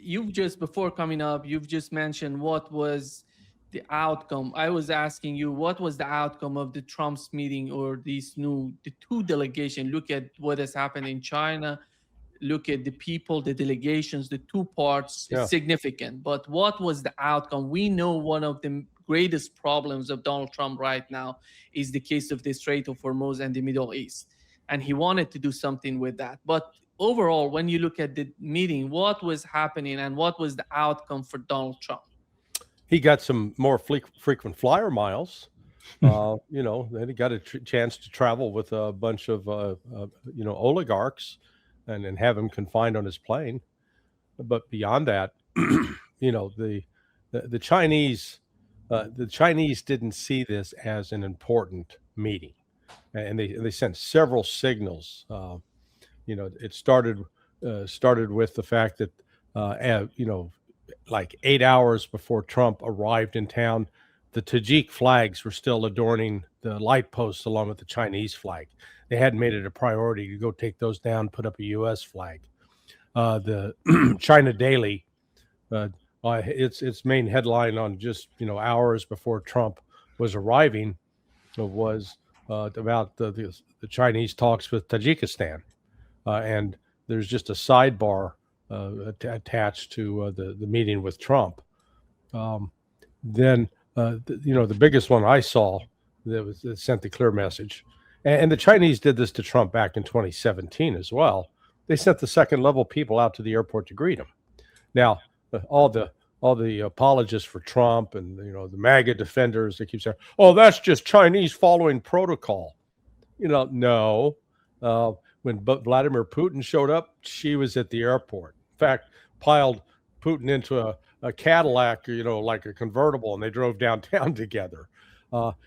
you've just, before coming up, you've just mentioned what was the outcome. I was asking you, what was the outcome of the Trump's meeting, or the two delegation? Look at what has happened in China. Look at the people, the delegations, the two parts. It's Yeah. significant. But what was the outcome? We know one of the greatest problems of Donald Trump right now is the case of the Strait of Hormuz and the Middle East. And he wanted to do something with that. But overall, when you look at the meeting, what was happening and what was the outcome for Donald Trump? He got some more frequent flyer miles. Then he got a chance to travel with a bunch of, oligarchs and have him confined on his plane. But beyond that, the Chinese didn't see this as an important meeting, and they sent several signals. It started with the fact that like 8 hours before Trump arrived in town, the Tajik flags were still adorning the light posts along with the Chinese flag. They hadn't made it a priority to go take those down, put up a U.S. flag. The China Daily, its main headline on just hours before Trump was arriving was about the Chinese talks with Tajikistan, and there's just a sidebar attached to the meeting with Trump. Then the biggest one I saw that sent the clear message, and the Chinese did this to Trump back in 2017 as well. They sent the second level people out to the airport to greet him. Now, all the apologists for Trump and the MAGA defenders, they keep saying, "Oh, that's just Chinese following protocol." No. When Vladimir Putin showed up, she was at the airport. In fact, piled Putin into a Cadillac, like a convertible, and they drove downtown together.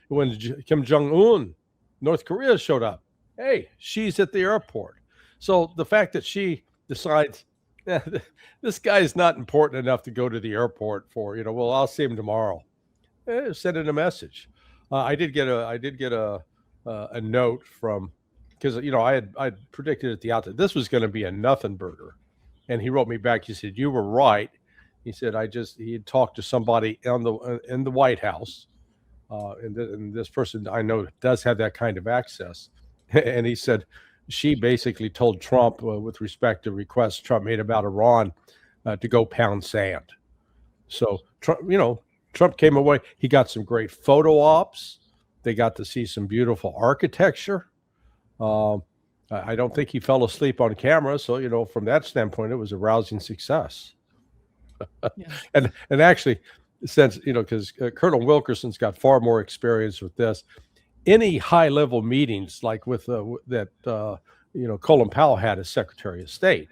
When Kim Jong-un, North Korea, showed up, hey, she's at the airport. So the fact that she decides, this guy is not important enough to go to the airport for, well, I'll see him tomorrow. Send in a message. I did get a note from, because I had predicted at the outset this was going to be a nothing burger, and he wrote me back. He said, "You were right." He said, he had talked to somebody in the White House, and this person I know does have that kind of access, and he said she basically told Trump with respect to requests Trump made about Iran to go pound sand. So Trump came away. He got some great photo ops. They got to see some beautiful architecture. I don't think he fell asleep on camera. So, from that standpoint, it was a rousing success. Yeah. And actually, since, because Colonel Wilkerson's got far more experience with this, any high level meetings like with Colin Powell had as Secretary of State,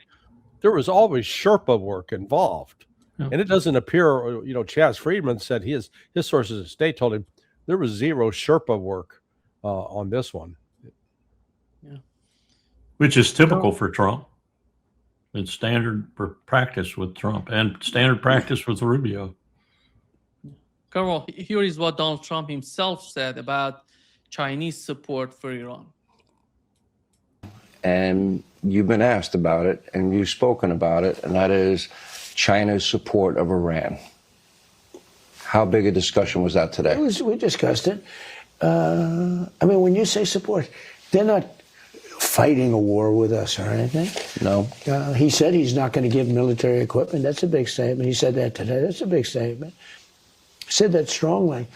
there was always Sherpa work involved. Yeah. And it doesn't appear, Chaz Friedman said his sources of state told him there was zero Sherpa work on this one. Yeah. Which is typical for Trump. It's standard practice with Trump and standard practice with Rubio. Carol, here is what Donald Trump himself said about Chinese support for Iran. And you've been asked about it, and you've spoken about it, and that is China's support of Iran. How big a discussion was that today? We discussed it. When you say support, they're not fighting a war with us or anything. No. He said he's not going to give military equipment. That's a big statement. He said that today. That's a big statement. He said that strongly.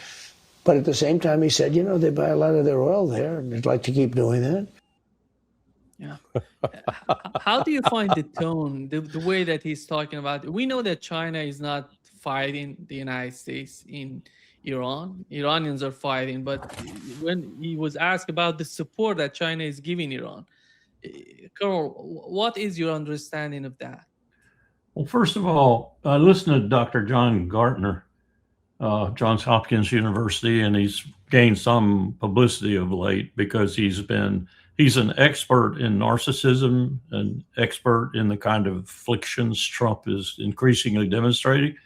But at the same time, he said, they buy a lot of their oil there, and they'd like to keep doing that. Yeah. How do you find the tone, the way that he's talking about it? We know that China is not fighting the United States in Iran. Iranians are fighting, but when he was asked about the support that China is giving Iran, Carl, what is your understanding of that? Well, first of all, I listened to Dr. John Gartner, Johns Hopkins University, and he's gained some publicity of late because he's an expert in narcissism, an expert in the kind of afflictions Trump is increasingly demonstrating.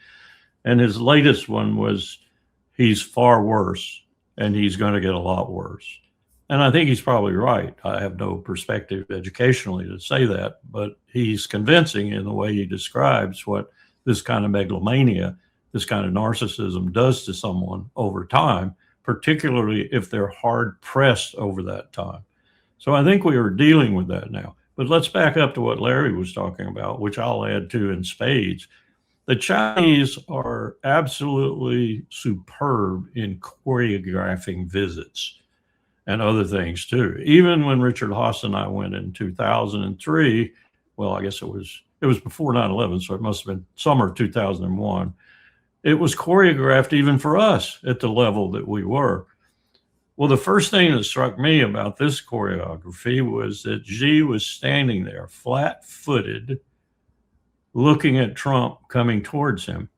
And his latest one was, he's far worse, and he's going to get a lot worse. And I think he's probably right. I have no perspective educationally to say that, but he's convincing in the way he describes what this kind of megalomania, this kind of narcissism does to someone over time, particularly if they're hard pressed over that time. So I think we are dealing with that now. But let's back up to what Larry was talking about, which I'll add to in spades. The Chinese are absolutely superb in choreographing visits and other things too. Even when Richard Haas and I went in 2003, well, I guess it was before 9/11, so it must have been summer 2001. It was choreographed even for us at the level that we were. Well, the first thing that struck me about this choreography was that Xi was standing there flat-footed, looking at Trump coming towards him.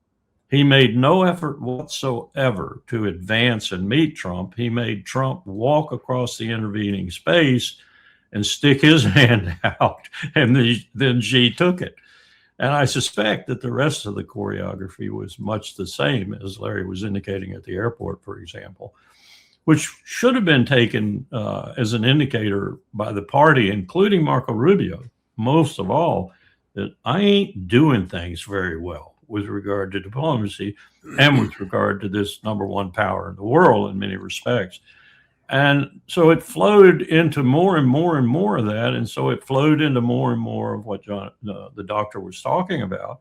He made no effort whatsoever to advance and meet Trump. He made Trump walk across the intervening space and stick his hand out, and then Xi took it. And I suspect that the rest of the choreography was much the same, as Larry was indicating at the airport, for example, which should have been taken as an indicator by the party, including Marco Rubio, most of all, that I ain't doing things very well with regard to diplomacy and with regard to this number one power in the world in many respects. And so it flowed into more and more and more of that. And so it flowed into more and more of what the doctor was talking about,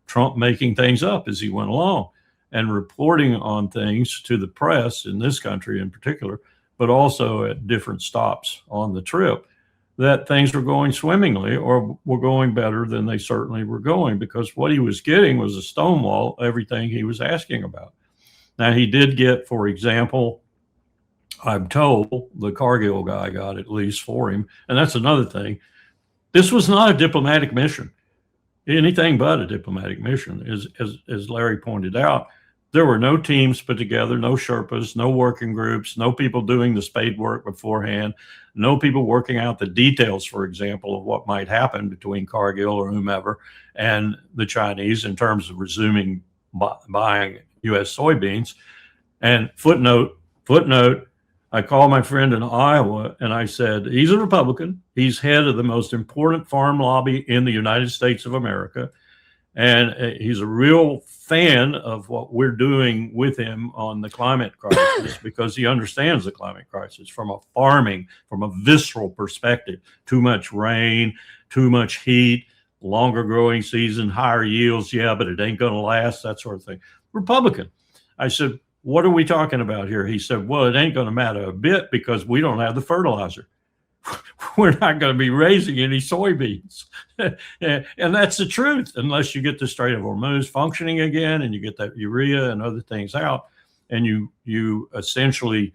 Trump making things up as he went along and reporting on things to the press in this country in particular, but also at different stops on the trip, that things were going swimmingly or were going better than they certainly were going, because what he was getting was a stonewall, everything he was asking about. Now, he did get, for example, I'm told the Cargill guy got at least for him. And that's another thing. This was not a diplomatic mission, anything but a diplomatic mission. As Larry pointed out, there were no teams put together, no Sherpas, no working groups, no people doing the spade work beforehand, no people working out the details, for example, of what might happen between Cargill or whomever and the Chinese in terms of resuming buying U.S. soybeans. And footnote, I called my friend in Iowa and I said, he's a Republican. He's head of the most important farm lobby in the United States of America. And he's a real fan of what we're doing with him on the climate crisis because he understands the climate crisis from a visceral perspective. Too much rain, too much heat, longer growing season, higher yields. Yeah, but it ain't going to last, that sort of thing. Republican. I said, what are we talking about here? He said, well, it ain't going to matter a bit because we don't have the fertilizer. We're not going to be raising any soybeans. And that's the truth, unless you get the Strait of Hormuz functioning again and you get that urea and other things out, and you essentially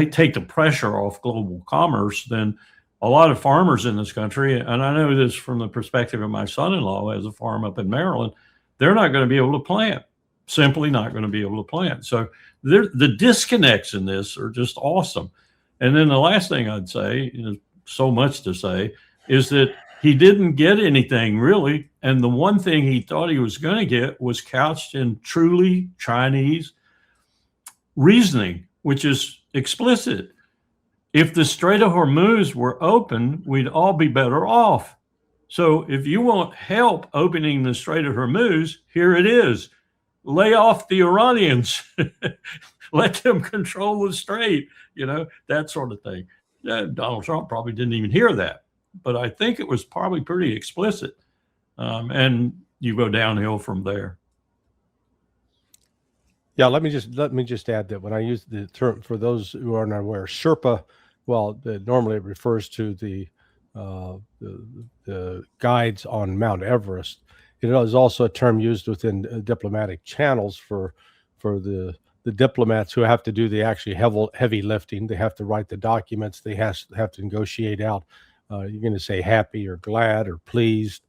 take the pressure off global commerce, then a lot of farmers in this country, and I know this from the perspective of my son-in-law who has a farm up in Maryland, they're not going to be able to plant. Simply not going to be able to plant. So the disconnects in this are just awesome. And then the last thing I'd say, so much to say, is that he didn't get anything really. And the one thing he thought he was going to get was couched in truly Chinese reasoning, which is explicit. If the Strait of Hormuz were open, we'd all be better off. So if you want help opening the Strait of Hormuz, here it is. Lay off the Iranians. Let them control the strait, that sort of thing. Donald Trump probably didn't even hear that, but I think it was probably pretty explicit. And you go downhill from there. Yeah, let me just add that when I use the term, for those who are not aware, Sherpa, well, normally it refers to the guides on Mount Everest. It is also a term used within diplomatic channels for the diplomats who have to do the actually heavy lifting. They have to write the documents. They have to negotiate out. You're going to say happy or glad or pleased.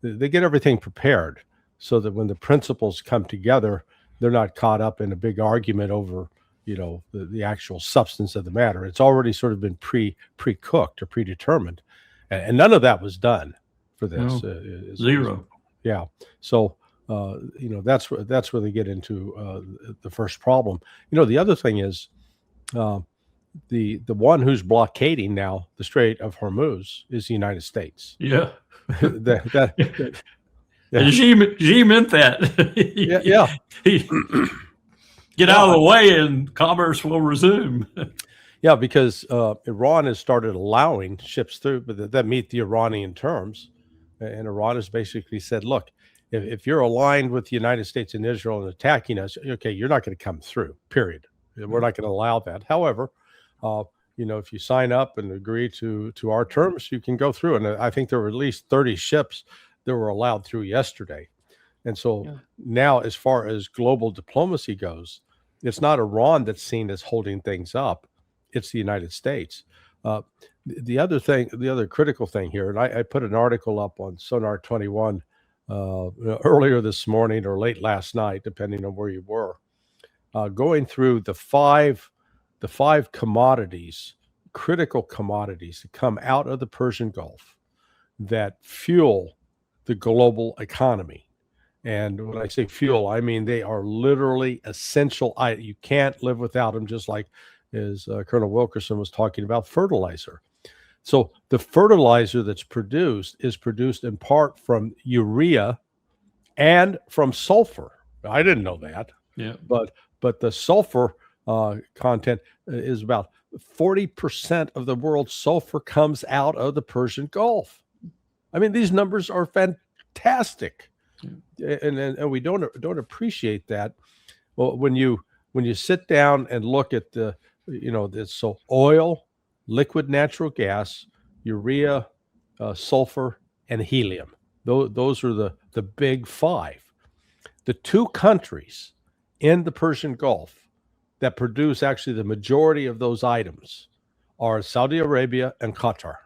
They get everything prepared so that when the principals come together, they're not caught up in a big argument over, the actual substance of the matter. It's already sort of been pre-cooked or predetermined, and none of that was done for this. No, zero. Yeah. So. That's where they get into the first problem. The other thing is the one who's blockading now the Strait of Hormuz is the United States. Yeah. And Xi meant that. Yeah. Get out of the way and commerce will resume. Yeah, because Iran has started allowing ships through, but that meet the Iranian terms. And Iran has basically said, look, if you're aligned with the United States and Israel and attacking us, okay, you're not going to come through, period. We're not going to allow that. However, if you sign up and agree to our terms, you can go through. And I think there were at least 30 ships that were allowed through yesterday. And so now, as far as global diplomacy goes, it's not Iran that's seen as holding things up. It's the United States. The other critical thing here, and I put an article up on Sonar 21 earlier this morning or late last night, depending on where you were, going through the five commodities, critical commodities that come out of the Persian Gulf that fuel the global economy. And when I say fuel, I mean they are literally essential. You can't live without them, just like as Colonel Wilkerson was talking about fertilizer. So the fertilizer that's produced is produced in part from urea and from sulfur. I didn't know that. Yeah. But the sulfur content is about 40% of the world's sulfur comes out of the Persian Gulf. I mean, these numbers are fantastic. And we don't appreciate that. Well, when you sit down and look at so oil, liquid natural gas, urea, sulfur, and helium. Those are the big five. The two countries in the Persian Gulf that produce actually the majority of those items are Saudi Arabia and Qatar.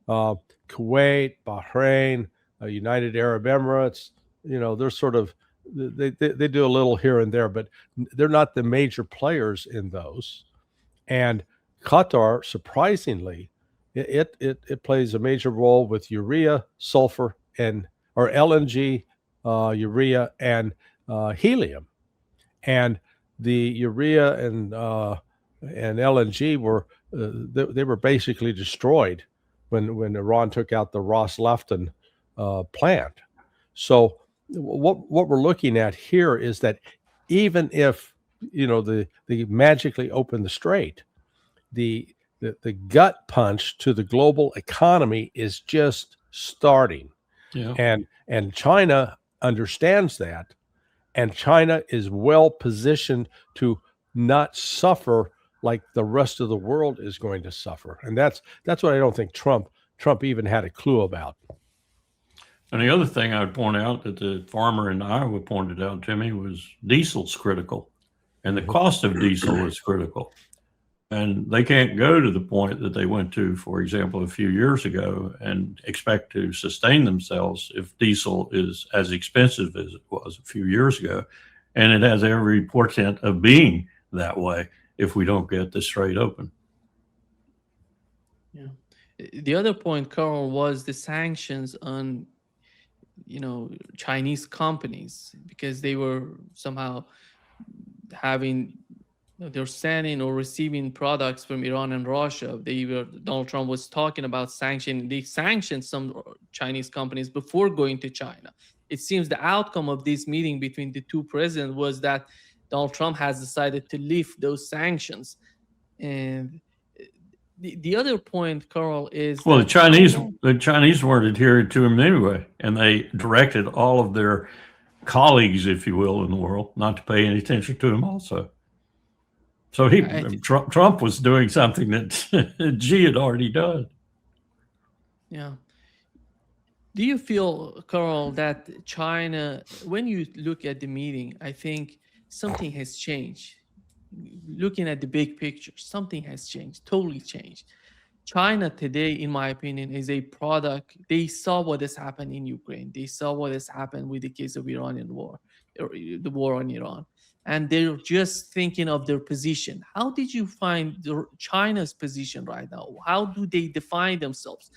Kuwait, Bahrain, United Arab Emirates, they're sort of, they do a little here and there, but they're not the major players in those. And Qatar, surprisingly, it plays a major role with urea, sulfur, or LNG, urea, and helium. And the urea and LNG were they were basically destroyed when Iran took out the Ras Laffan plant. So what we're looking at here is that even if they magically open the strait, the gut punch to the global economy is just starting. Yeah. And China understands that, and China is well positioned to not suffer like the rest of the world is going to suffer. And that's what I don't think Trump even had a clue about. And the other thing I would point out that the farmer in Iowa pointed out to me was diesel's critical, and the cost of diesel is critical. And they can't go to the point that they went to, for example, a few years ago and expect to sustain themselves if diesel is as expensive as it was a few years ago. And it has every portent of being that way if we don't get the strait open. Yeah. The other point, Carl, was the sanctions on Chinese companies, because they were somehow they're sending or receiving products from Iran and Russia. Donald Trump was talking about they sanctioned some Chinese companies before going to China. It seems the outcome of this meeting between the two presidents was that Donald Trump has decided to lift those sanctions. And the other point, Carl, is the Chinese weren't adhering to him anyway, and they directed all of their colleagues, if you will, in the world not to pay any attention to him also. So Trump was doing something that Xi had already done. Yeah. Do you feel, Carl, that China, when you look at the meeting, I think something has changed? Looking at the big picture, something has changed, totally changed. China today, in my opinion, is a product. They saw what has happened in Ukraine. They saw what has happened with the case of Iranian war, or the war on Iran. And they're just thinking of their position. How did you find China's position right now? How do they define themselves?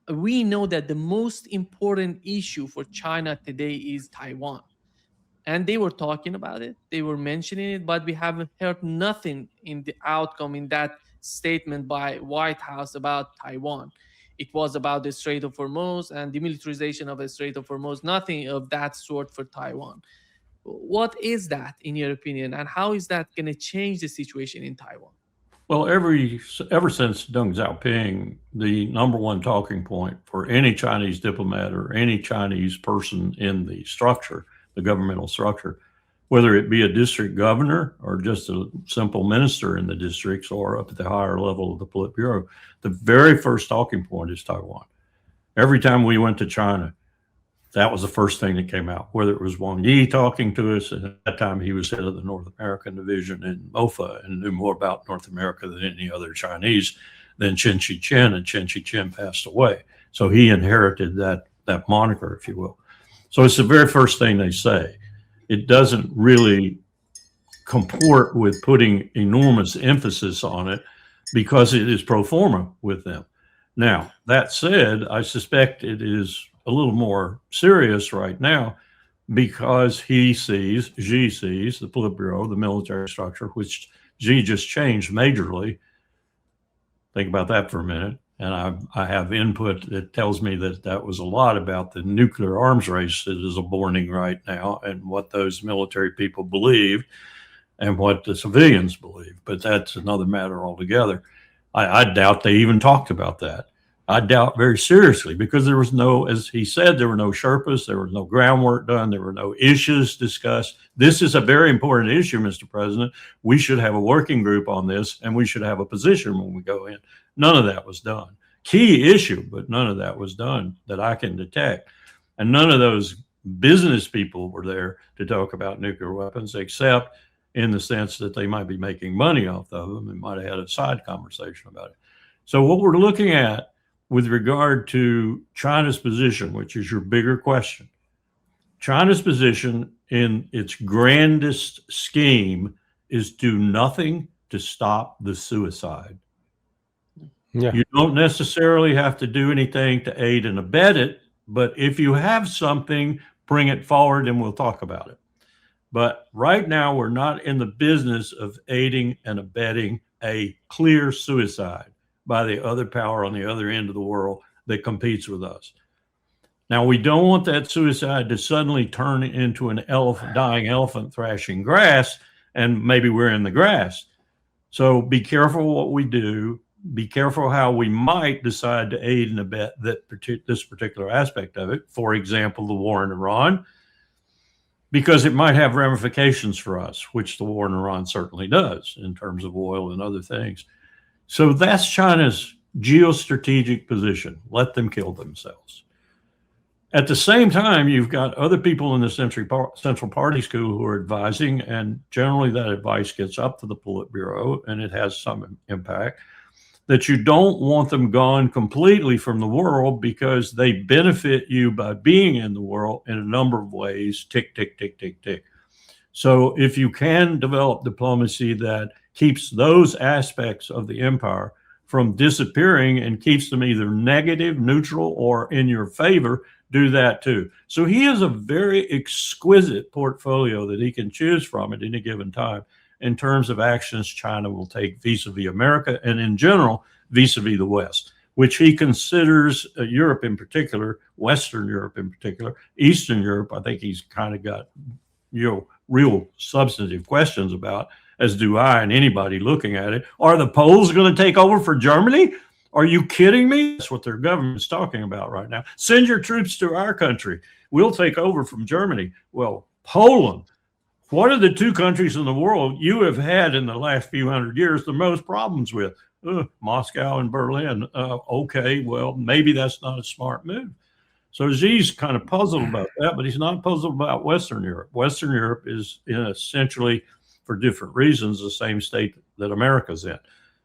We know that the most important issue for China today is Taiwan. And they were talking about it. They were mentioning it, but we haven't heard nothing in the outcome in that statement by White House about Taiwan. it was about the Strait of Hormuz and demilitarization of the Strait of Hormuz, nothing of that sort for Taiwan. What is that, in your opinion, and how is that going to change the situation in Taiwan? Well, ever since Deng Xiaoping, the number one talking point for any Chinese diplomat or any Chinese person in the structure, the governmental structure, whether it be a district governor or just a simple minister in the districts or up at the higher level of the Politburo, the very first talking point is Taiwan. Every time we went to China, that was the first thing that came out, whether it was Wang Yi talking to us. At that time, he was head of the North American division in MOFA and knew more about North America than any other Chinese than Chen Chi-chen, and Chen Chi-chen passed away. So he inherited that moniker, if you will. So it's the very first thing they say. It doesn't really comport with putting enormous emphasis on it because it is pro forma with them. Now, that said, I suspect it is a little more serious right now because Xi sees, the Politburo, the military structure, which Xi just changed majorly. Think about that for a minute. And I have input that tells me that that was a lot about the nuclear arms race that is aborting right now and what those military people believe and what the civilians believe. But that's another matter altogether. I doubt they even talked about that. I doubt very seriously because there was no, as he said, there were no Sherpas, there was no groundwork done, there were no issues discussed. This is a very important issue, Mr. President. We should have a working group on this and we should have a position when we go in. None of that was done. Key issue, but none of that was done that I can detect. And none of those business people were there to talk about nuclear weapons, except in the sense that they might be making money off of them and might have had a side conversation about it. So what we're looking at with regard to China's position, which is your bigger question, China's position in its grandest scheme is do nothing to stop the suicide. Yeah. You don't necessarily have to do anything to aid and abet it, but if you have something, bring it forward and we'll talk about it. But right now, we're not in the business of aiding and abetting a clear suicide by the other power on the other end of the world that competes with us. Now, we don't want that suicide to suddenly turn into an dying elephant thrashing grass, and maybe we're in the grass. So be careful what we do. Be careful how we might decide to aid and abet this particular aspect of it. For example, the war in Iran, because it might have ramifications for us, which the war in Iran certainly does in terms of oil and other things. So that's China's geostrategic position. Let them kill themselves. At the same time, you've got other people in the Central Party School who are advising, and generally that advice gets up to the Politburo, and it has some impact, that you don't want them gone completely from the world because they benefit you by being in the world in a number of ways, tick, tick, tick, tick, tick. So if you can develop diplomacy that keeps those aspects of the empire from disappearing and keeps them either negative, neutral, or in your favor, do that too. So he has a very exquisite portfolio that he can choose from at any given time in terms of actions China will take vis-a-vis America and in general vis-a-vis the West, which he considers Europe in particular, Western Europe in particular, Eastern Europe. I think he's kind of got real substantive questions about, as do I and anybody looking at it. Are the Poles going to take over for Germany? Are you kidding me? That's what their government's talking about right now. Send your troops to our country. We'll take over from Germany. Well, Poland. What are the two countries in the world you have had in the last few hundred years the most problems with? Moscow and Berlin. Okay, well, maybe that's not a smart move. So Xi's kind of puzzled about that, but he's not puzzled about Western Europe. Western Europe is essentially, for different reasons, the same state that America's in.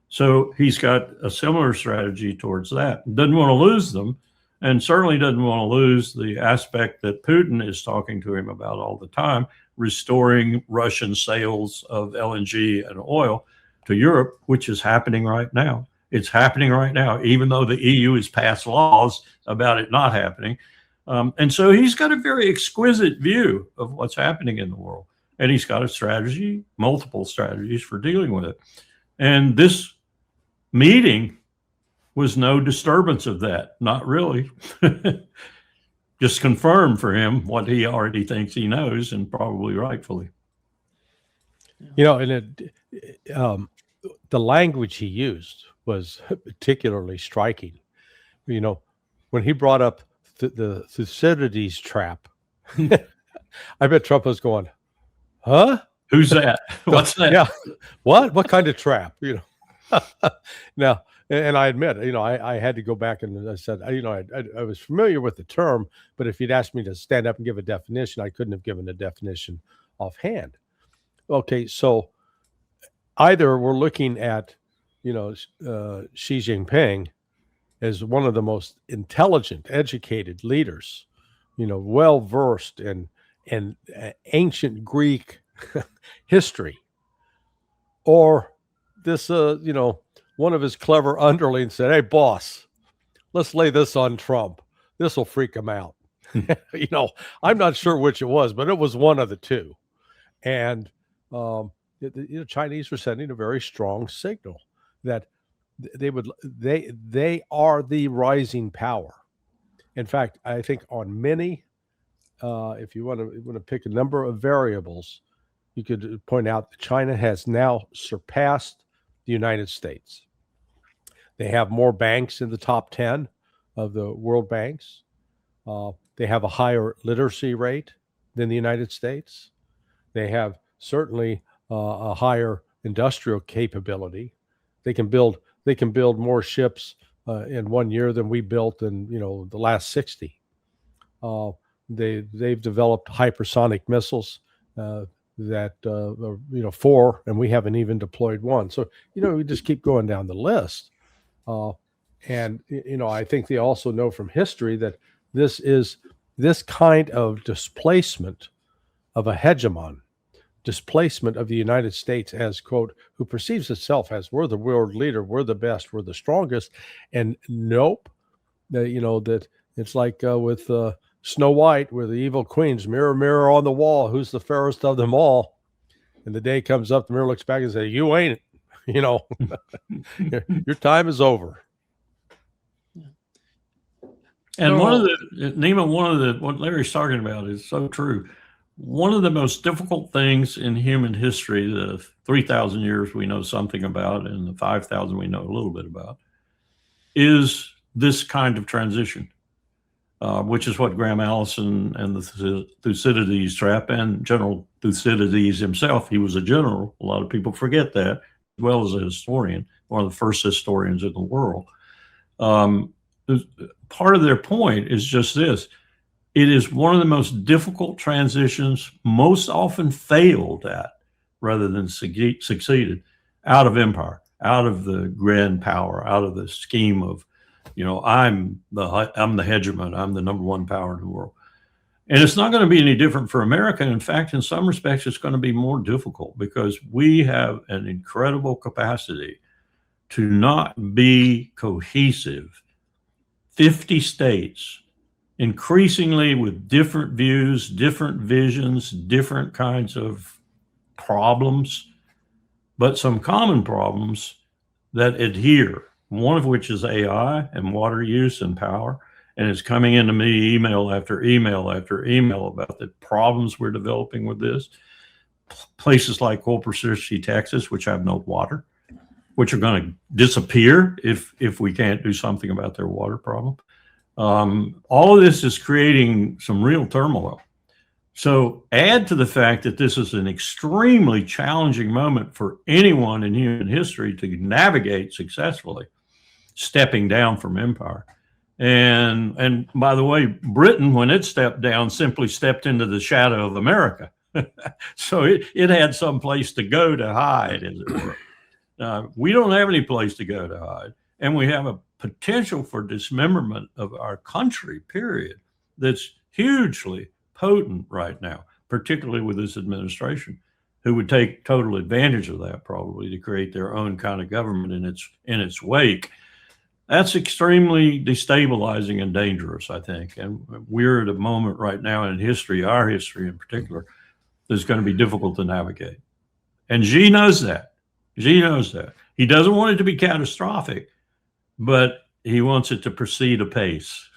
So he's got a similar strategy towards that. Doesn't want to lose them, and certainly doesn't want to lose the aspect that Putin is talking to him about all the time, restoring Russian sales of LNG and oil to Europe, which is happening right now. It's happening right now, even though the EU has passed laws about it not happening. And so he's got a very exquisite view of what's happening in the world. And he's got a strategy, multiple strategies for dealing with it. And this meeting was no disturbance of that. Not really. Just confirmed for him what he already thinks he knows, and probably rightfully. You know, and the language he used was particularly striking. You know, when he brought up the Thucydides trap, I bet Trump was going, huh? Who's that? What's that? Yeah. What kind of trap? You know, now, and I admit, you know, I had to go back and I said, you know, I was familiar with the term, but if you'd asked me to stand up and give a definition, I couldn't have given a definition offhand. Okay. So either we're looking at, you know, Xi Jinping as one of the most intelligent, educated leaders, you know, well-versed in ancient Greek history, or this, you know, one of his clever underlings said, hey, boss, let's lay this on Trump. This will freak him out. You know, I'm not sure which it was, but it was one of the two. And, you know, Chinese were sending a very strong signal that they are the rising power. In fact, I think on many, if you want to pick a number of variables, you could point out that China has now surpassed the United States. They have more banks in the top 10 of the world banks. They have a higher literacy rate than the United States. They have certainly a higher industrial capability. They can build more ships in 1 year than we built in, you know, the last 60. They've developed hypersonic missiles that you know, 4, and we haven't even deployed 1. So, you know, we just keep going down the list. And you know, I think they also know from history that this kind of displacement of a hegemon, displacement of the United States as, quote, who perceives itself as we're the world leader, we're the best, we're the strongest, and nope, you know, that it's like with Snow White, where the evil queen's mirror, mirror on the wall, who's the fairest of them all? And the day comes up, the mirror looks back and says, you ain't it. You know, your time is over. And one of the, Nima, what Larry's talking about is so true. One of the most difficult things in human history, the 3,000 years we know something about and the 5,000 we know a little bit about, is this kind of transition, which is what Graham Allison and the Thucydides trap, and General Thucydides himself, he was a general. A lot of people forget that, as well as a historian, one of the first historians in the world. Part of their point is just this. It is one of the most difficult transitions, most often failed at rather than succeeded, out of empire, out of the grand power, out of the scheme of, you know, I'm the hegemon, I'm the number one power in the world. And it's not going to be any different for America. In fact, in some respects, it's going to be more difficult because we have an incredible capacity to not be cohesive. 50 states, increasingly with different views, different visions, different kinds of problems, but some common problems that adhere, one of which is AI and water use and power. And it's coming into me email after email after email about the problems we're developing with this. Places like Corpus Christi, Texas, which have no water, which are going to disappear if we can't do something about their water problem. All of this is creating some real turmoil. So add to the fact that this is an extremely challenging moment for anyone in human history to navigate successfully, stepping down from empire. And by the way, Britain, when it stepped down, simply stepped into the shadow of America. So it had some place to go to hide, as it were. We don't have any place to go to hide. And we have a potential for dismemberment of our country, period, that's hugely potent right now, particularly with this administration, who would take total advantage of that probably to create their own kind of government in its wake. That's extremely destabilizing and dangerous, I think. And we're at a moment right now in history, our history in particular, that's going to be difficult to navigate. And Xi knows that. Xi knows that. He doesn't want it to be catastrophic, but he wants it to proceed apace.